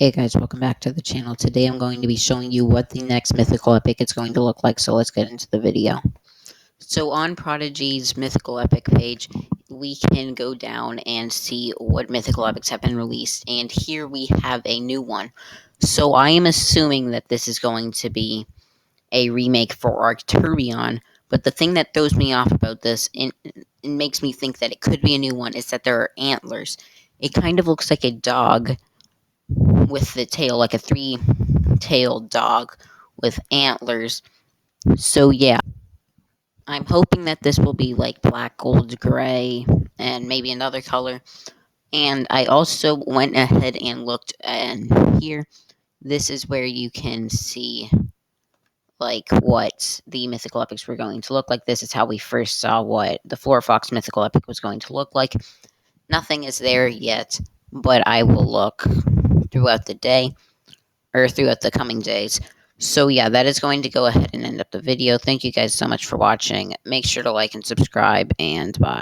Hey guys, welcome back to the channel. Today I'm going to be showing you what the next Mythical Epic is going to look like, so let's get into the video. So on Prodigy's Mythical Epic page, we can go down and see what Mythical Epics have been released, and here we have a new one. So I am assuming that this is going to be a remake for Arcturion, but the thing that throws me off about this, and makes me think that it could be a new one, is that there are antlers. It kind of looks like a dog with the tail, like a three-tailed dog with antlers. So yeah, I'm hoping that this will be like black, gold, gray, and maybe another color. And I also went ahead and looked, and here, this is where you can see like what the mythical epics were going to look like. This is how we first saw what the Floor Fox mythical epic was going to look like. Nothing is there yet, but I will look throughout the day, or throughout the coming days. So yeah, that is going to go ahead and end up the video. Thank you guys so much for watching. Make sure to like and subscribe, and bye.